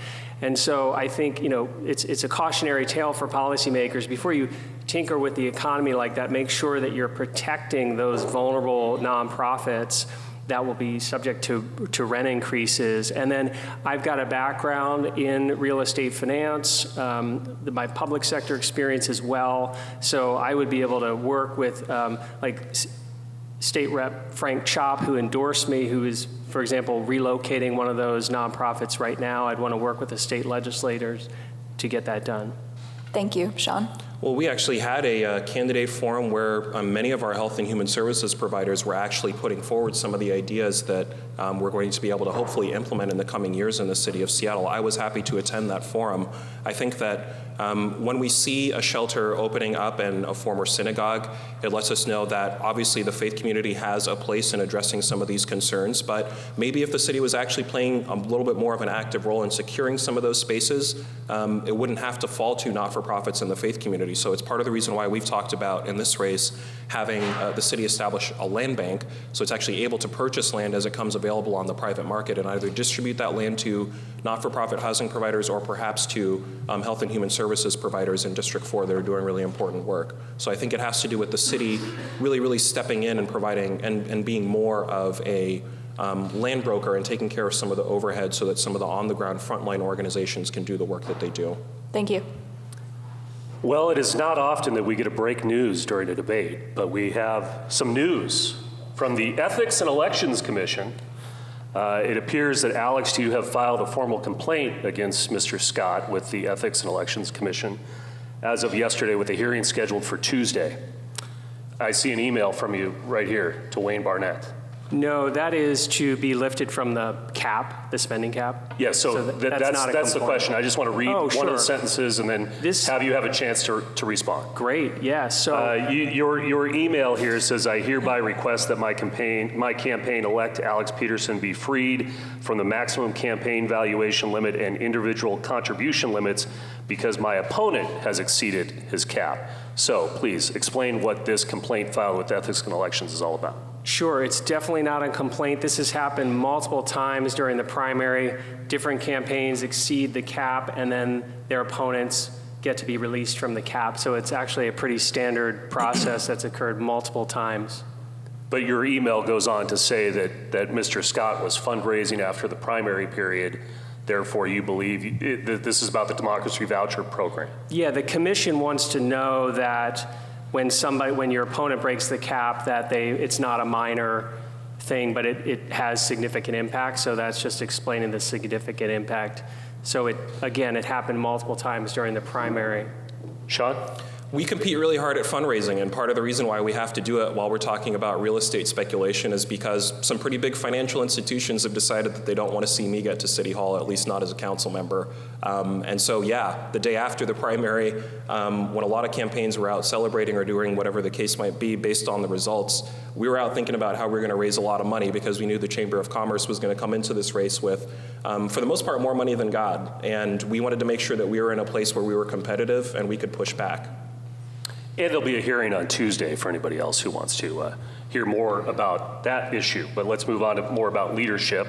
And so I think, it's a cautionary tale for policymakers. Before you tinker with the economy like that, make sure that you're protecting those vulnerable nonprofits that will be subject to rent increases. And then I've got a background in real estate finance, my public sector experience as well. So I would be able to work with State Rep Frank Chop, who endorsed me, who is, for example, relocating one of those nonprofits right now. I'd want to work with the state legislators to get that done. Thank you. Shaun? Well, we actually had a candidate forum where many of our health and human services providers were actually putting forward some of the ideas that we're going to be able to hopefully implement in the coming years in the city of Seattle. I was happy to attend that forum. I think that when we see a shelter opening up in a former synagogue, it lets us know that obviously the faith community has a place in addressing some of these concerns, but maybe if the city was actually playing a little bit more of an active role in securing some of those spaces, it wouldn't have to fall to not-for-profits in the faith community. So it's part of the reason why we've talked about in this race having the city establish a land bank, so it's actually able to purchase land as it comes available on the private market and either distribute that land to not-for-profit housing providers or perhaps to health and human services providers in District 4 that are doing really important work. So I think it has to do with the city really stepping in and providing and being more of a land broker and taking care of some of the overhead so that some of the on-the-ground frontline organizations can do the work that they do. Thank you. Well, it is not often that we get to break news during a debate, but we have some news from the Ethics and Elections Commission. It appears that, Alex, you have filed a formal complaint against Mr. Scott with the Ethics and Elections Commission as of yesterday, with a hearing scheduled for Tuesday. I see an email from you right here to Wayne Barnett. No, that is to be lifted from the cap, the spending cap. Yeah, so that's the question. I just want to read one of the sentences and then have you have a chance to respond. Great, yeah. So your email here says, I hereby request that my campaign elect Alex Pedersen be freed from the maximum campaign valuation limit and individual contribution limits because my opponent has exceeded his cap. So please explain what this complaint filed with Ethics and Elections is all about. Sure, it's definitely not a complaint. This has happened multiple times during the primary. Different campaigns exceed the cap, and then their opponents get to be released from the cap. So it's actually a pretty standard process that's occurred multiple times. But your email goes on to say that Mr. Scott was fundraising after the primary period. Therefore, you believe that this is about the Democracy Voucher Program. Yeah, the commission wants to know that when your opponent breaks the cap, that it's not a minor thing, but it has significant impact. So that's just explaining the significant impact. So it happened multiple times during the primary. Shaun? We compete really hard at fundraising, and part of the reason why we have to do it while we're talking about real estate speculation is because some pretty big financial institutions have decided that they don't want to see me get to City Hall, at least not as a council member. And so, yeah, the day after the primary, when a lot of campaigns were out celebrating or doing whatever the case might be based on the results, we were out thinking about how we were going to raise a lot of money because we knew the Chamber of Commerce was going to come into this race with, for the most part, more money than God. And we wanted to make sure that we were in a place where we were competitive and we could push back. And there'll be a hearing on Tuesday for anybody else who wants to hear more about that issue. But let's move on to more about leadership.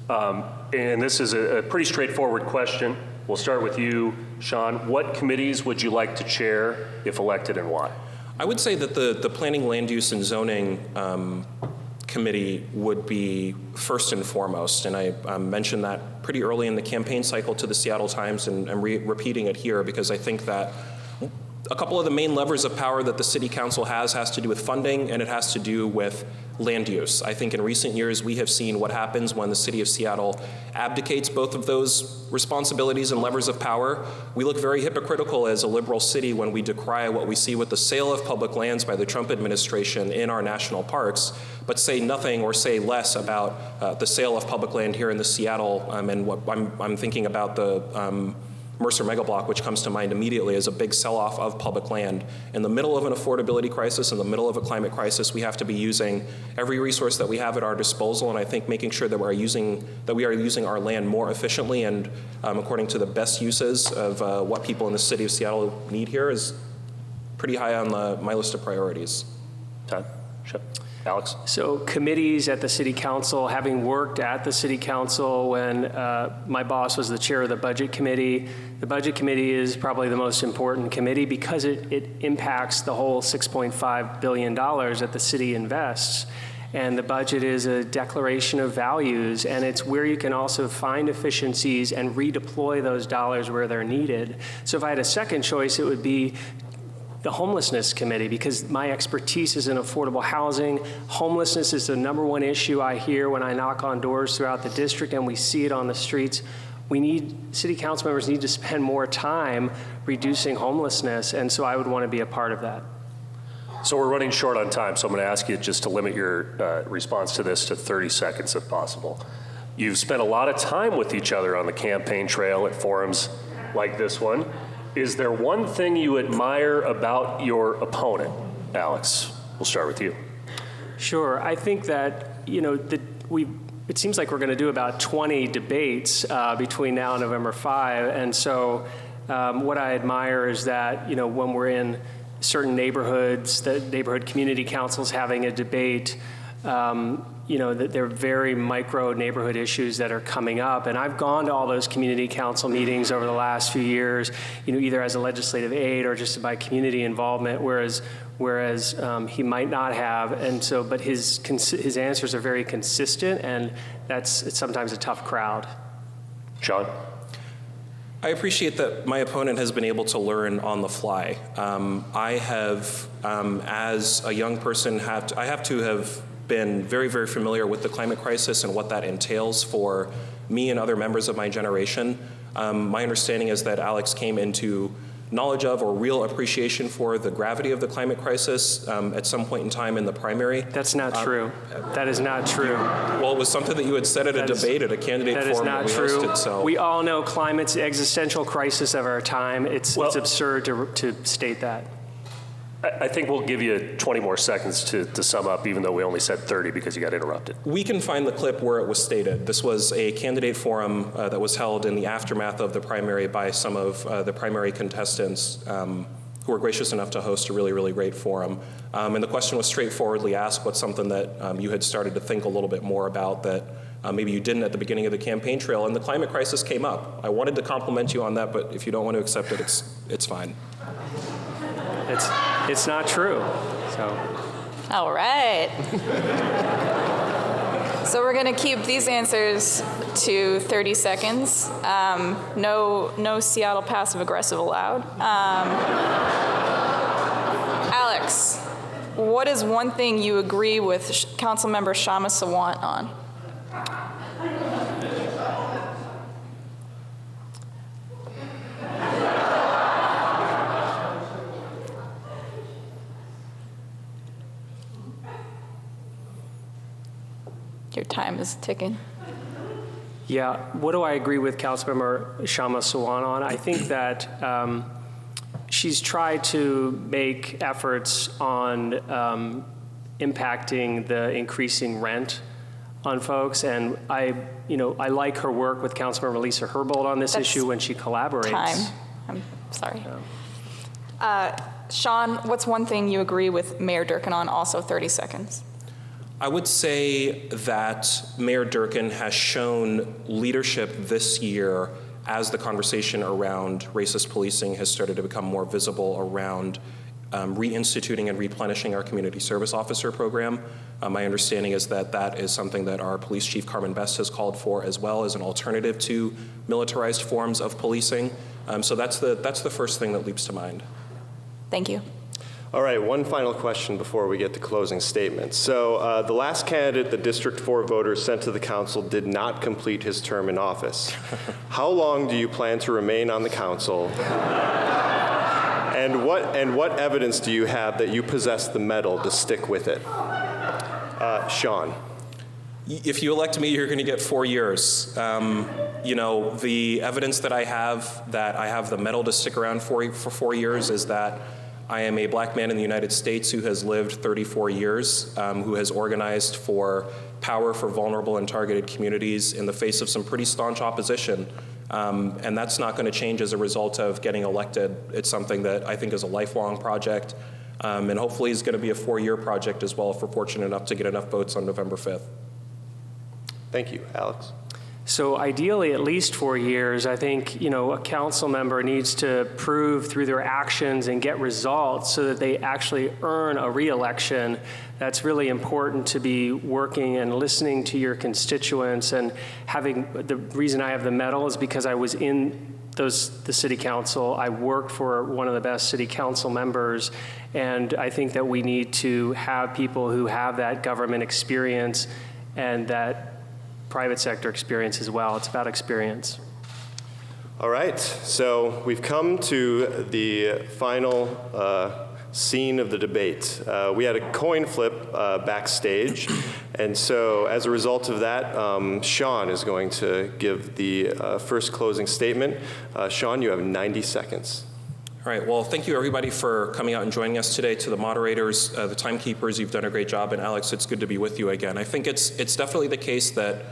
And this is a pretty straightforward question. We'll start with you, Shaun. What committees would you like to chair if elected, and why? I would say that the Planning, Land Use, and Zoning Committee would be first and foremost. And I mentioned that pretty early in the campaign cycle to the Seattle Times, and I'm repeating it here because I think that a couple of the main levers of power that the City Council has to do with funding, and it has to do with land use. I think in recent years we have seen what happens when the City of Seattle abdicates both of those responsibilities and levers of power. We look very hypocritical as a liberal city when we decry what we see with the sale of public lands by the Trump administration in our national parks, but say nothing or say less about the sale of public land here in the Seattle, and what I'm thinking about the Mercer Megablock, which comes to mind immediately as a big sell-off of public land. In the middle of an affordability crisis, in the middle of a climate crisis, we have to be using every resource that we have at our disposal, and I think making sure that we are using our land more efficiently and according to the best uses of what people in the city of Seattle need here is pretty high on my list of priorities. Todd? Sure. Alex? So committees at the City Council, having worked at the City Council when my boss was the chair of the Budget Committee, the Budget Committee is probably the most important committee because it impacts the whole $6.5 billion that the city invests. And the budget is a declaration of values, and it's where you can also find efficiencies and redeploy those dollars where they're needed. So if I had a second choice, it would be the Homelessness Committee, because my expertise is in affordable housing. Homelessness is the #1 issue I hear when I knock on doors throughout the district, and we see it on the streets. City council members need to spend more time reducing homelessness, and so I would want to be a part of that. So we're running short on time, so I'm going to ask you just to limit your response to this to 30 seconds if possible. You've spent a lot of time with each other on the campaign trail at forums like this one. Is there one thing you admire about your opponent? Alex, we'll start with you. Sure. I think that, it seems like we're going to do about 20 debates between now and November 5. And so what I admire is that, when we're in certain neighborhoods, the neighborhood community councils having a debate, that there are very micro neighborhood issues that are coming up. And I've gone to all those community council meetings over the last few years, either as a legislative aide or just by community involvement, whereas he might not have. And so, but his answers are very consistent, and it's sometimes a tough crowd. Shaun? I appreciate that my opponent has been able to learn on the fly. I have, as a young person, I have to have been very, very familiar with the climate crisis and what that entails for me and other members of my generation. My understanding is that Alex came into knowledge of or real appreciation for the gravity of the climate crisis at some point in time in the primary. That's not true. That is not true. Well, it was something that you had said at a debate at a candidate forum that we hosted. So we all know climate's the existential crisis of our time. It's absurd to state that. I think we'll give you 20 more seconds to sum up, even though we only said 30 because you got interrupted. We can find the clip where it was stated. This was a candidate forum that was held in the aftermath of the primary by some of the primary contestants who were gracious enough to host a really, really great forum. And the question was straightforwardly asked, what's something that you had started to think a little bit more about that maybe you didn't at the beginning of the campaign trail, and the climate crisis came up. I wanted to compliment you on that, but if you don't want to accept it, it's fine. It's not true. So. All right. So we're going to keep these answers to 30 seconds. No Seattle passive aggressive allowed. Alex, what is one thing you agree with Councilmember Shama Sawant on? Your time is ticking. Yeah, what do I agree with Councilmember Shama Sawant on? I think that she's tried to make efforts on impacting the increasing rent on folks, and I like her work with Councilmember Lisa Herbold on this issue when she collaborates. Time. I'm sorry. Shaun, what's one thing you agree with Mayor Durkin on? Also 30 seconds. I would say that Mayor Durkin has shown leadership this year as the conversation around racist policing has started to become more visible around reinstituting and replenishing our community service officer program. My understanding is that that is something that our police chief Carmen Best has called for as well as an alternative to militarized forms of policing. So that's the first thing that leaps to mind. Thank you. All right, one final question before we get to closing statements. So the last candidate the District 4 voters sent to the council did not complete his term in office. How long do you plan to remain on the council? And what evidence do you have that you possess the mettle to stick with it? Shaun. If you elect me, you're going to get 4 years. The evidence that I have the mettle to stick around for 4 years is that I am a black man in the United States who has lived 34 years, who has organized for power for vulnerable and targeted communities in the face of some pretty staunch opposition. And that's not going to change as a result of getting elected. It's something that I think is a lifelong project, and hopefully is going to be a 4-year project as well if we're fortunate enough to get enough votes on November 5th. Thank you. Alex? So ideally, at least 4 years. I think, a council member needs to prove through their actions and get results so that they actually earn a re-election. That's really important, to be working and listening to your constituents. And the reason I have the medal is because I was in the city council. I worked for one of the best city council members. And I think that we need to have people who have that government experience and that private sector experience as well. It's about experience. All right, so we've come to the final scene of the debate. We had a coin flip backstage, and so as a result of that, Shaun is going to give the first closing statement. Shaun, you have 90 seconds. All right, well, thank you everybody for coming out and joining us today. To the moderators, the timekeepers, you've done a great job, and Alex, it's good to be with you again. I think it's definitely the case that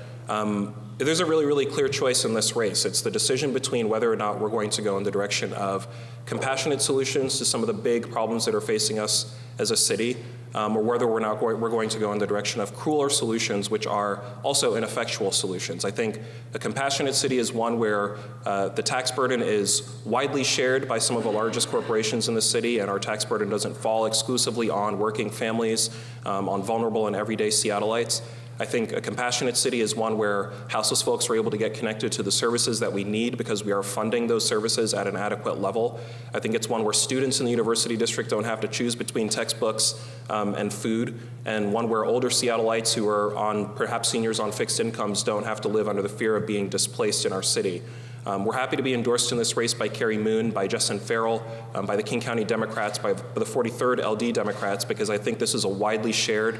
there's a really, really clear choice in this race. It's the decision between whether or not we're going to go in the direction of compassionate solutions to some of the big problems that are facing us as a city, or whether we're going to go in the direction of crueler solutions, which are also ineffectual solutions. I think a compassionate city is one where the tax burden is widely shared by some of the largest corporations in the city, and our tax burden doesn't fall exclusively on working families, on vulnerable and everyday Seattleites. I think a compassionate city is one where houseless folks are able to get connected to the services that we need because we are funding those services at an adequate level. I think it's one where students in the University District don't have to choose between textbooks and food, and one where older Seattleites who are perhaps seniors on fixed incomes don't have to live under the fear of being displaced in our city. We're happy to be endorsed in this race by Carrie Moon, by Justin Farrell, by the King County Democrats, by the 43rd LD Democrats, because I think this is a widely shared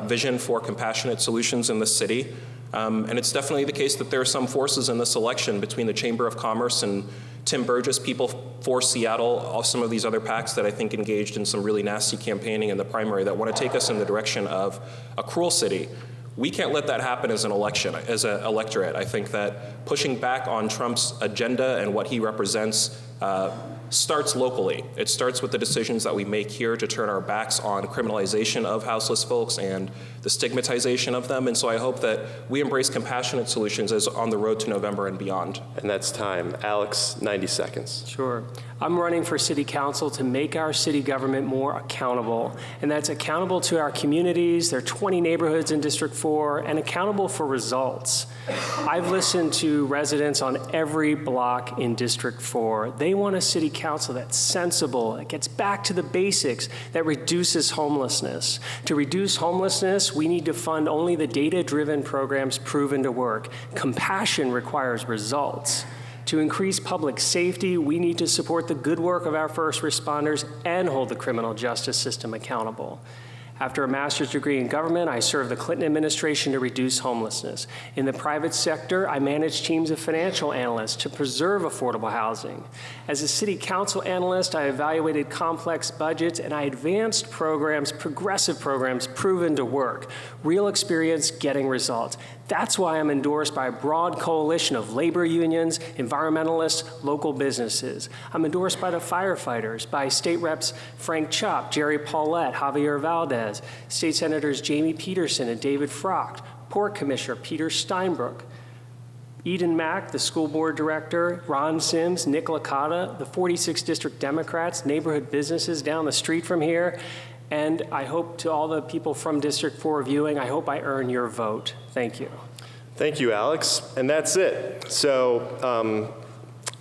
vision for compassionate solutions in the city. And it's definitely the case that there are some forces in this election between the Chamber of Commerce and Tim Burgess, People for Seattle, some of these other PACs that I think engaged in some really nasty campaigning in the primary that want to take us in the direction of a cruel city. We can't let that happen as an election, as an electorate. I think that pushing back on Trump's agenda and what he represents starts locally. It starts with the decisions that we make here to turn our backs on criminalization of houseless folks and the stigmatization of them. And so I hope that we embrace compassionate solutions as on the road to November and beyond. And that's time. Alex, 90 seconds. Sure. I'm running for city council to make our city government more accountable. And that's accountable to our communities. There are 20 neighborhoods in District 4, and accountable for results. I've listened to residents on every block in District 4. They want a city council that's sensible, that gets back to the basics, that reduces homelessness. To reduce homelessness, we need to fund only the data-driven programs proven to work. Compassion requires results. To increase public safety, we need to support the good work of our first responders and hold the criminal justice system accountable. After a master's degree in government, I served the Clinton administration to reduce homelessness. In the private sector, I managed teams of financial analysts to preserve affordable housing. As a city council analyst, I evaluated complex budgets and I advanced programs, progressive programs proven to work. Real experience getting results. That's why I'm endorsed by a broad coalition of labor unions, environmentalists, local businesses. I'm endorsed by the firefighters, by state reps Frank Chop, Jerry Paulette, Javier Valdez, state senators Jamie Pedersen and David Frocht, Port Commissioner Peter Steinbrook, Eden Mack, the school board director, Ron Sims, Nick Licata, the 46 district Democrats, neighborhood businesses down the street from here, and I hope to all the people from District 4 viewing, I hope I earn your vote. Thank you. Thank you, Alex. And that's it. So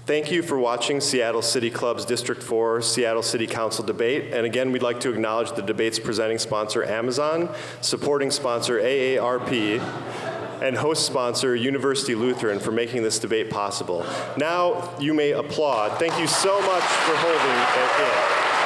thank you for watching Seattle City Club's District 4 Seattle City Council debate. And again, we'd like to acknowledge the debate's presenting sponsor, Amazon, supporting sponsor, AARP, and host sponsor, University Lutheran, for making this debate possible. Now you may applaud. Thank you so much for holding it in.